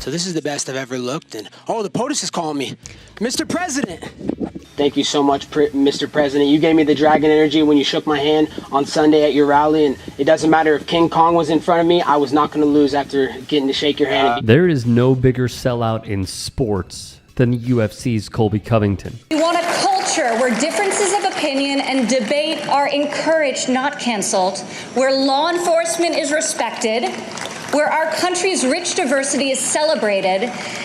So this is the best I've ever looked, and oh, the POTUS is calling me. Mr. President! Thank you so much, Mr. President. You gave me the dragon energy when you shook my hand on Sunday at your rally, and it doesn't matter if King Kong was in front of me, I was not going to lose after getting to shake your hand. There is no bigger sellout in sports than UFC's Colby Covington. We want a culture where differences of opinion and debate are encouraged, not canceled, where law enforcement is respected, where our country's rich diversity is celebrated,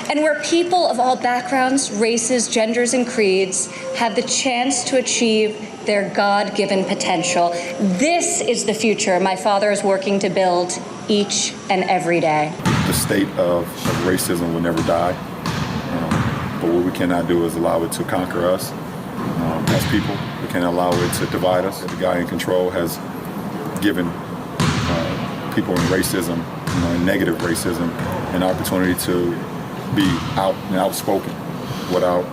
and where people of all backgrounds, races, genders, and creeds have the chance to achieve their God-given potential. This is the future my father is working to build each and every day. The state of racism will never die, but what we cannot do is allow it to conquer us as people. We can't allow it to divide us. The guy in control has given people in racism, and negative racism, an opportunity to be out and outspoken without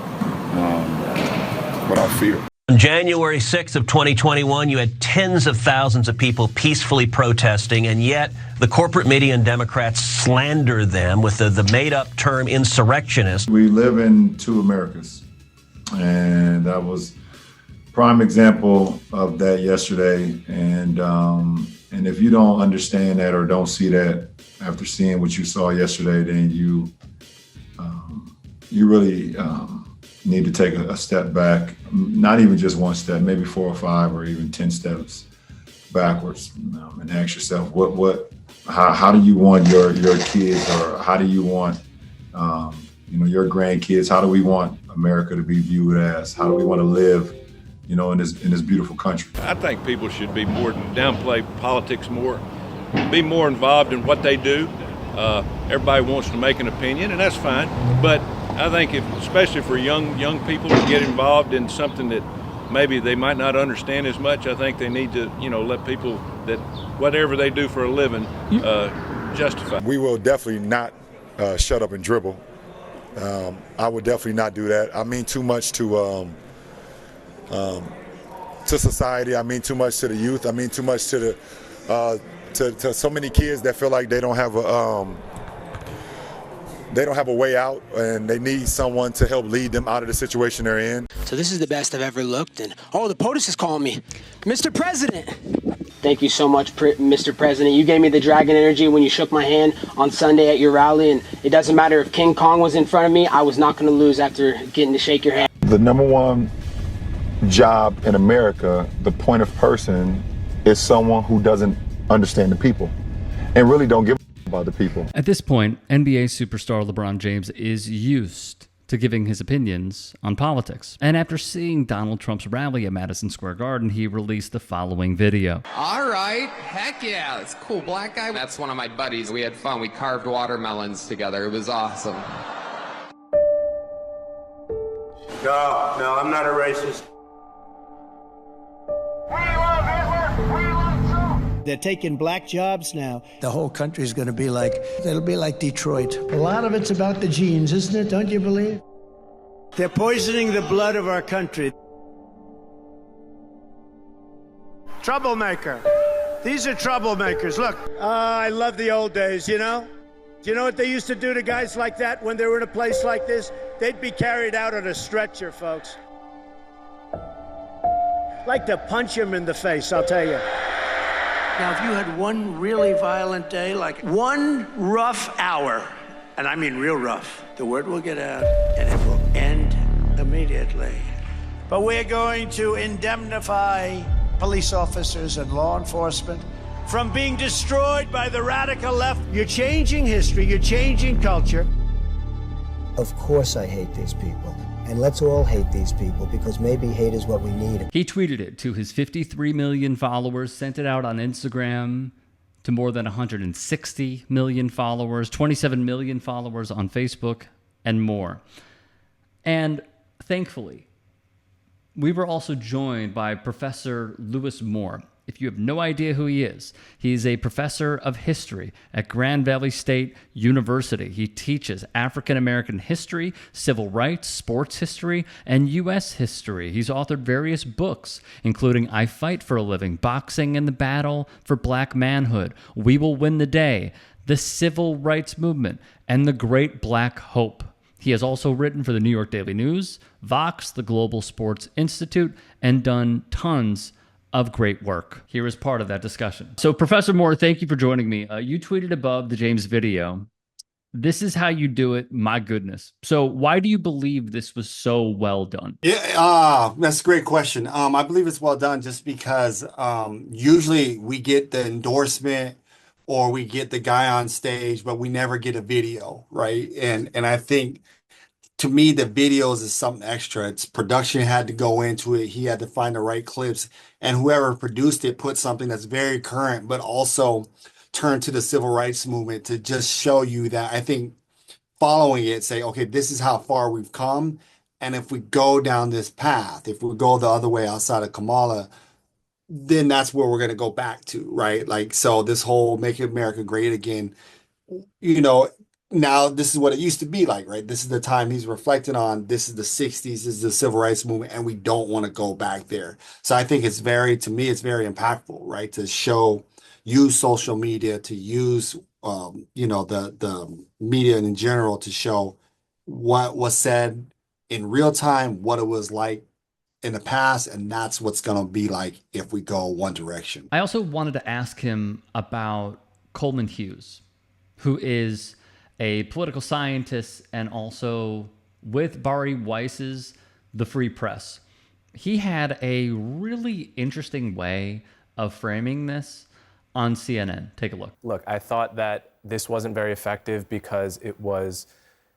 fear. On January 6th of 2021, you had tens of thousands of people peacefully protesting, and yet the corporate media and Democrats slander them with the made-up term insurrectionist. We live in two Americas, and that was prime example of that yesterday. And if you don't understand that or don't see that after seeing what you saw yesterday, then you really need to take a step back, not even just one step, maybe 4 or 5 or even 10 steps backwards, and ask yourself, how do you want your kids, or how do you want your grandkids? How do we want America to be viewed as? How do we want to live, in this beautiful country? I think people should be more downplay politics more, be more involved in what they do. Everybody wants to make an opinion, and that's fine. But I think, especially for young people to get involved in something that maybe they might not understand as much, I think they need to, let people that whatever they do for a living justify. We will definitely not shut up and dribble. I would definitely not do that. I mean too much to society. I mean too much to the youth. I mean too much to the to so many kids that feel like they don't have a way out, and they need someone to help lead them out of the situation they're in. So this is the best I've ever looked, and oh, the POTUS is calling me. Mr. President! Thank you so much, Mr. President. You gave me the dragon energy when you shook my hand on Sunday at your rally, and it doesn't matter if King Kong was in front of me, I was not going to lose after getting to shake your hand. The number one job in America, the point of person, is someone who doesn't understand the people and really don't give a about the people. At this point, NBA superstar LeBron James is used to giving his opinions on politics. And after seeing Donald Trump's rally at Madison Square Garden, he released the following video. All right, heck yeah, it's cool. Black guy. That's one of my buddies. We had fun. We carved watermelons together. It was awesome. No, I'm not a racist. They're taking black jobs now. The whole country's going to be it'll be like Detroit. A lot of it's about the genes, isn't it? Don't you believe? They're poisoning the blood of our country. Troublemaker. These are troublemakers. Look, I love the old days, Do you know what they used to do to guys like that when they were in a place like this? They'd be carried out on a stretcher, folks. Like to punch him in the face, I'll tell you. Now, if you had one really violent day, like one rough hour, and I mean real rough, the word will get out and it will end immediately. But we're going to indemnify police officers and law enforcement from being destroyed by the radical left. You're changing history, you're changing culture. Of course I hate these people. And let's all hate these people, because maybe hate is what we need. He tweeted it to his 53 million followers, sent it out on Instagram to more than 160 million followers, 27 million followers on Facebook, and more. And thankfully, we were also joined by Professor Lewis Moore. If you have no idea who he is a professor of history at Grand Valley State University. He teaches African American history, civil rights, sports history, and U.S. history. He's authored various books, including I Fight for a Living, Boxing and the Battle for Black Manhood, We Will Win the Day, the civil rights movement, and the great black hope. He has also written for the New York Daily News, Vox, the Global Sports Institute, and done tons of great work. Here is part of that discussion. So, Professor Moore, thank you for joining me. You tweeted above the James video, "This is how you do it, my goodness." So why do you believe this was so well done? Yeah, that's a great question. I believe it's well done just because usually we get the endorsement or we get the guy on stage, but we never get a video, right? And I think to me, the videos is something extra. It's production had to go into it. He had to find the right clips, and whoever produced it put something that's very current, but also turn to the civil rights movement to just show you that I think following it, say, okay, this is how far we've come. And if we go down this path, if we go the other way outside of Kamala, then that's where we're going to go back to, right? Like, so this whole Make America Great Again, you know, now this is what it used to be like, right? This is the time he's reflecting on. This is the 60s, this is the civil rights movement, and we don't want to go back there. So I think it's very, to me, it's very impactful, right? To show, use social media, to use, you know, the media in general to show what was said in real time, what it was like in the past, and that's what's going to be like if we go one direction. I also wanted to ask him about Coleman Hughes, who is a political scientist and also with Bari Weiss's The Free Press. He had a really interesting way of framing this on CNN. Take a look. Look, I thought that this wasn't very effective because it was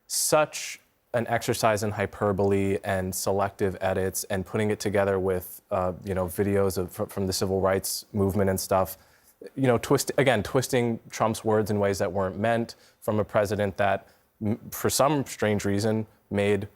such an exercise in hyperbole and selective edits and putting it together with, you know, videos from the civil rights movement and stuff. You know, twisting Trump's words in ways that weren't meant from a president that, for some strange reason, made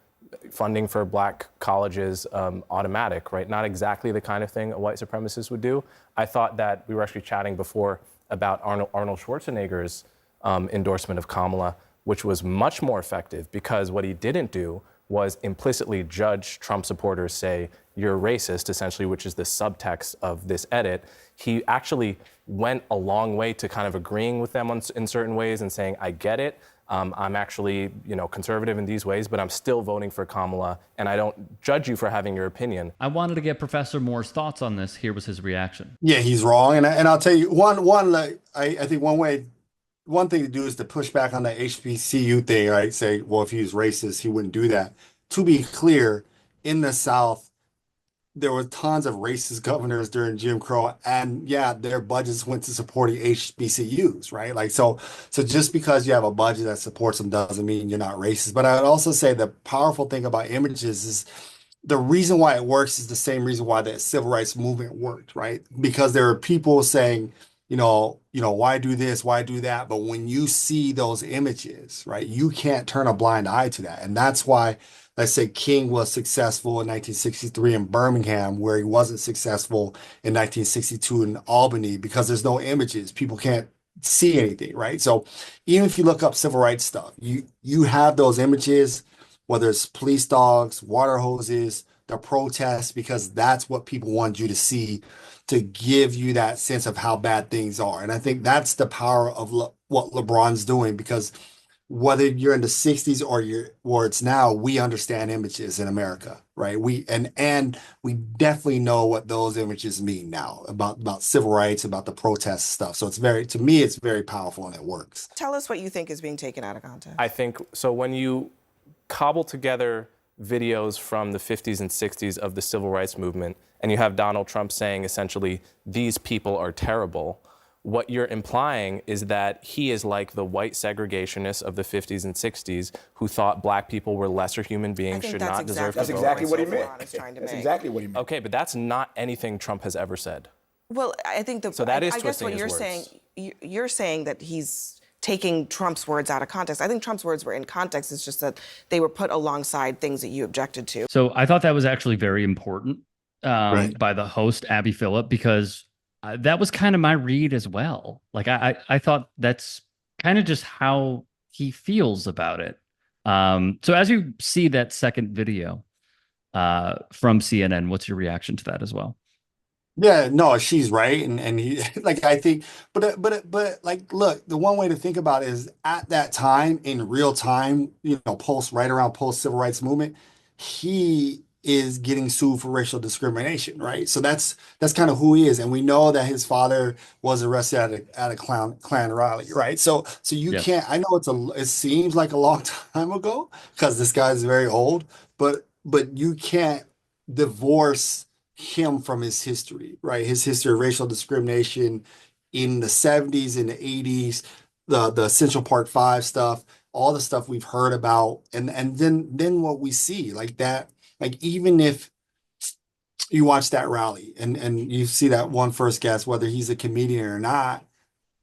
funding for black colleges automatic, right? Not exactly the kind of thing a white supremacist would do. I thought that we were actually chatting before about Arnold Schwarzenegger's endorsement of Kamala, which was much more effective because what he didn't do was implicitly judge Trump supporters, say, you're racist, essentially, which is the subtext of this edit. He actually went a long way to kind of agreeing with them in certain ways and saying, I get it. I'm actually, you know, conservative in these ways, but I'm still voting for Kamala, and I don't judge you for having your opinion. I wanted to get Professor Moore's thoughts on this. Here was his reaction. Yeah, he's wrong, and I'll tell you I think one thing to do is to push back on the HBCU thing, right? Say, well, if he was racist, he wouldn't do that. To be clear, in the South, there were tons of racist governors during Jim Crow, and yeah, their budgets went to supporting HBCUs, right? Like, so just because you have a budget that supports them doesn't mean you're not racist. But I would also say the powerful thing about images is the reason why it works is the same reason why the civil rights movement worked, right? Because there are people saying, you know, why do this, why do that? But when you see those images, right, you can't turn a blind eye to that. And that's why, let's say, King was successful in 1963 in Birmingham, where he wasn't successful in 1962 in Albany, because there's no images. People can't see anything, right? So even if you look up civil rights stuff, you have those images, whether it's police dogs, water hoses, the protests, because that's what people want you to see, to give you that sense of how bad things are. And I think that's the power of what LeBron's doing, because whether you're in the 60s or it's now, we understand images in America, right? And we definitely know what those images mean now about civil rights, about the protest stuff. So to me, it's very powerful and it works. Tell us what you think is being taken out of context. I think, so when you cobble together videos from the 50s and 60s of the civil rights movement, and you have Donald Trump saying essentially, these people are terrible, what you're implying is that he is like the white segregationists of the 50s and 60s who thought black people were lesser human beings, should not deserve to vote. That's exactly what he meant. That's exactly what he meant. Okay, but that's not anything Trump has ever said. Well, I think so that is I guess what you're saying that he's taking Trump's words out of context. I think Trump's words were in context. It's just that they were put alongside things that you objected to. So I thought that was actually very important by the host, Abby Phillip, because that was kind of my read as well. Like, I thought that's kind of just how he feels about it. So as you see that second video from CNN, what's your reaction to that as well? Yeah, no, she's right, and he like I think, but like, look, the one way to think about it is at that time in real time, post right around post civil rights movement, he is getting sued for racial discrimination, right? So that's kind of who he is, and we know that his father was arrested at a Klan rally, right? So you Yes. can't. I know it seems like a long time ago because this guy's very old, but you can't divorce him from his history, right? His history of racial discrimination in the 70s and the 80s, the Central Park Five stuff, all the stuff we've heard about, and then what we see, like that, like even if you watch that rally and you see that one first guest, whether he's a comedian or not,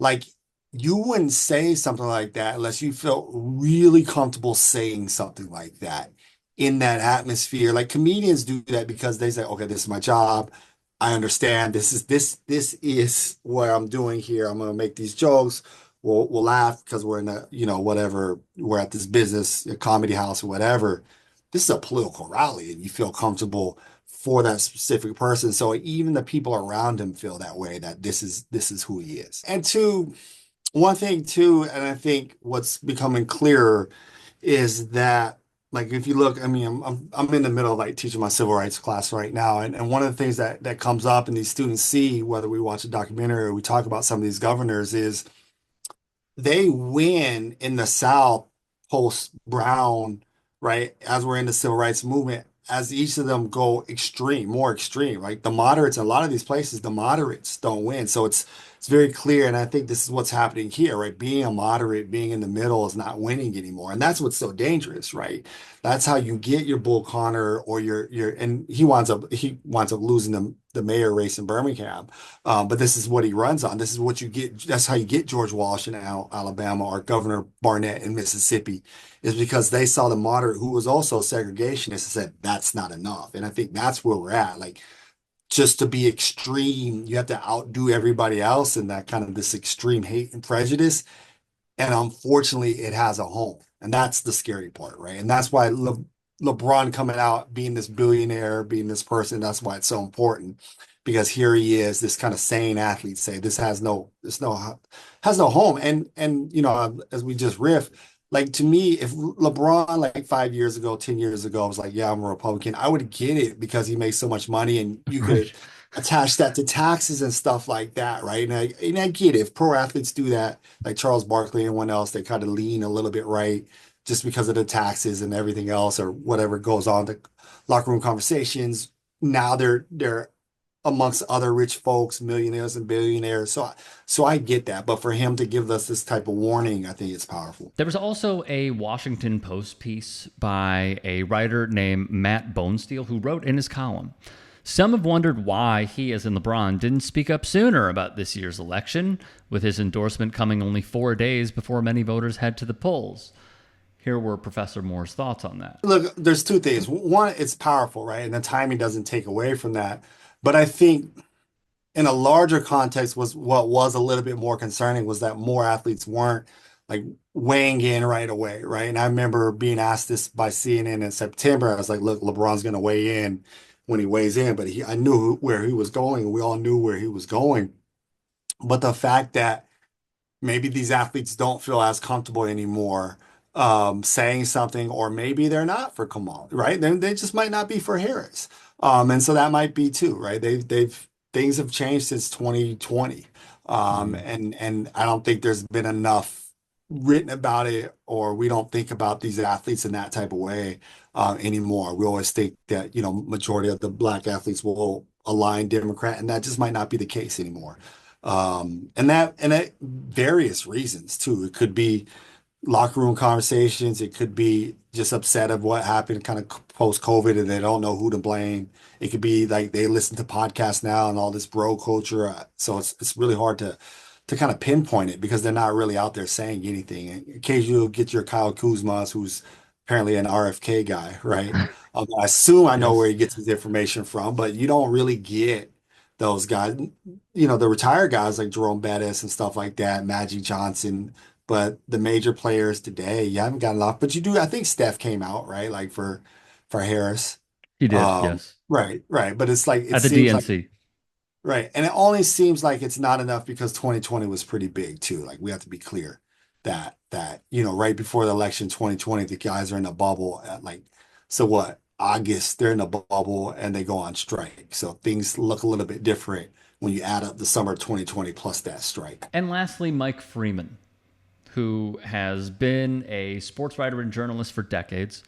like you wouldn't say something like that unless you felt really comfortable saying something like that in that atmosphere. Like comedians do that because they say, okay, this is my job. I understand this is what I'm doing here. I'm gonna make these jokes. We'll laugh because we're in whatever, we're at this business, a comedy house or whatever. This is a political rally and you feel comfortable for that specific person. So even the people around him feel that way, that this is who he is. And two, one thing too, and I think what's becoming clearer is that, like, if you look, I mean, I'm in the middle of like teaching my civil rights class right now, and one of the things that comes up and these students see, whether we watch a documentary or we talk about some of these governors, is they win in the South post Brown, right? As we're in the civil rights movement, as each of them go extreme, more extreme, right? The moderates, in a lot of these places, the moderates don't win. So it's very clear, and I think this is what's happening here, right? Being a moderate, being in the middle is not winning anymore. And that's what's so dangerous, right? That's how you get your Bull Connor or your and he winds up losing the mayor race in Birmingham. But this is what he runs on. This is what you get. That's how you get George Walsh in Alabama or Governor Barnett in Mississippi, is because they saw the moderate who was also segregationist and said, that's not enough. And I think that's where we're at. Like, just to be extreme, you have to outdo everybody else in that kind of this extreme hate and prejudice. And unfortunately, it has a home. And that's the scary part, right? And that's why LeBron coming out, being this billionaire, being this person, that's why it's so important. Because here he is, this kind of sane athlete say this has no home. And as we just riff, like to me, if LeBron like 5 years ago, 10 years ago was like, yeah, I'm a Republican, I would get it because he makes so much money and you Right. could attach that to taxes and stuff like that, right? And I get it. If pro athletes do that, like Charles Barkley and one else, they kind of lean a little bit right just because of the taxes and everything else or whatever goes on, the locker room conversations. Now they're amongst other rich folks, millionaires and billionaires. So I get that. But for him to give us this type of warning, I think it's powerful. There was also a Washington Post piece by a writer named Matt Bonesteel who wrote in his column, some have wondered why he, as in LeBron, didn't speak up sooner about this year's election, with his endorsement coming only 4 days before many voters head to the polls. Here were Professor Moore's thoughts on that. Look, there's two things. One, it's powerful, right? And the timing doesn't take away from that. But I think in a larger context was what was a little bit more concerning was that more athletes weren't like weighing in right away, right? And I remember being asked this by CNN in September. I was like, look, LeBron's going to weigh in when he weighs in, but I knew where he was going, and we all knew where he was going. But the fact that maybe these athletes don't feel as comfortable anymore saying something, or maybe they're not for Kamal, right? They just might not be for Harris. And so that might be too, right? They've things have changed since 2020. And I don't think there's been enough written about it, or we don't think about these athletes in that type of way anymore. We always think that, majority of the black athletes will align Democrat, and that just might not be the case anymore. And that various reasons too. It could be locker room conversations. It could be just upset of what happened kind of post COVID and they don't know who to blame. It could be like they listen to podcasts now and all this bro culture. So it's really hard to kind of pinpoint it because they're not really out there saying anything. And occasionally you'll get your Kyle Kuzma's, who's apparently an RFK guy, right? I assume I know Yes. where he gets his information from, but you don't really get those guys, the retired guys like Jerome Bettis and stuff like that, Magic Johnson. But the major players today, you haven't gotten off. But you do, I think Steph came out, right? Like for Harris. He did, yes. Right, right. But it's like it At the seems like DNC. Right. And it only seems like it's not enough because 2020 was pretty big too. Like we have to be clear that, right before the election 2020, the guys are in a bubble at like, so what? August, they're in a bubble and they go on strike. So things look a little bit different when you add up the summer of 2020 plus that strike. And lastly, Mike Freeman, who has been a sports writer and journalist for decades.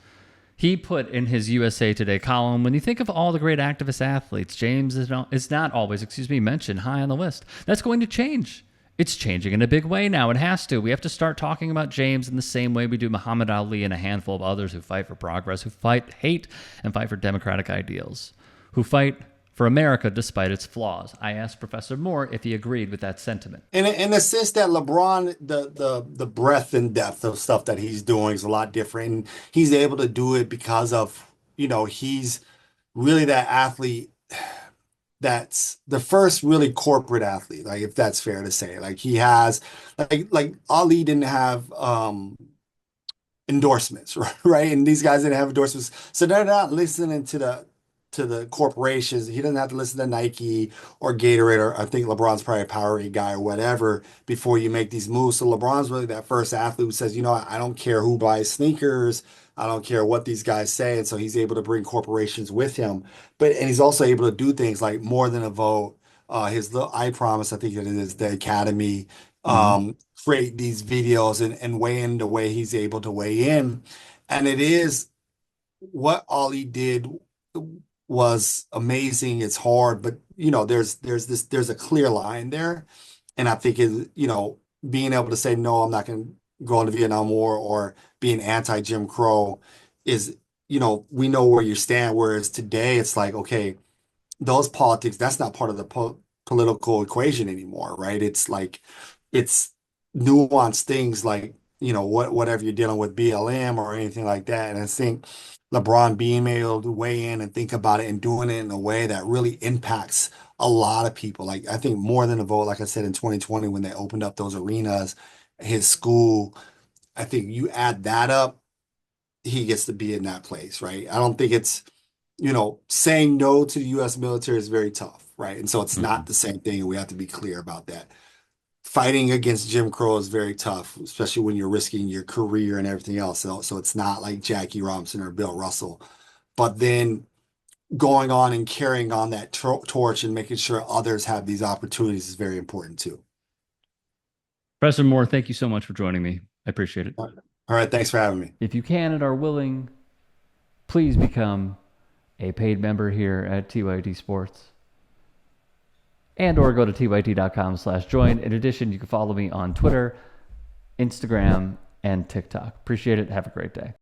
He put in his USA Today column, when you think of all the great activist athletes, James is not always, mentioned high on the list. That's going to change. It's changing in a big way now. It has to. We have to start talking about James in the same way we do Muhammad Ali and a handful of others who fight for progress, who fight hate and fight for democratic ideals, who fight for America despite its flaws. I asked Professor Moore if he agreed with that sentiment. In the sense that LeBron, the breadth and depth of stuff that he's doing is a lot different. And he's able to do it because of, he's really that athlete that's the first really corporate athlete, like if that's fair to say. Like he has, like Ali didn't have endorsements, right? And these guys didn't have endorsements. So they're not listening to the corporations. He doesn't have to listen to Nike or Gatorade, or I think LeBron's probably a Powerade guy or whatever before you make these moves. So LeBron's really that first athlete who says, I don't care who buys sneakers. I don't care what these guys say. And so he's able to bring corporations with him. And he's also able to do things like More Than a Vote, his little I Promise, I think it is, the Academy, create these videos and weigh in the way he's able to weigh in. And it is what Ali did was amazing. It's hard, but there's a clear line there. And I think being able to say, no, I'm not going to go into Vietnam War, or being anti-Jim Crow is, we know where you stand. Whereas today it's like, okay, those politics, that's not part of the political equation anymore, right? It's like, it's nuanced things like, whatever you're dealing with BLM or anything like that. And I think LeBron being able to weigh in and think about it and doing it in a way that really impacts a lot of people. Like I think More Than a Vote, like I said, in 2020, when they opened up those arenas, his school, I think you add that up, he gets to be in that place, right? I don't think it's, saying no to the U.S. military is very tough, right? And so it's not the same thing, and we have to be clear about that. Fighting against Jim Crow is very tough, especially when you're risking your career and everything else. So it's not like Jackie Robinson or Bill Russell. But then going on and carrying on that torch and making sure others have these opportunities is very important too. Professor Moore, thank you so much for joining me. I appreciate it. All right, thanks for having me. If you can and are willing, please become a paid member here at TYT Sports. Or go to tyt.com/join. In addition, you can follow me on Twitter, Instagram, and TikTok. Appreciate it. Have a great day.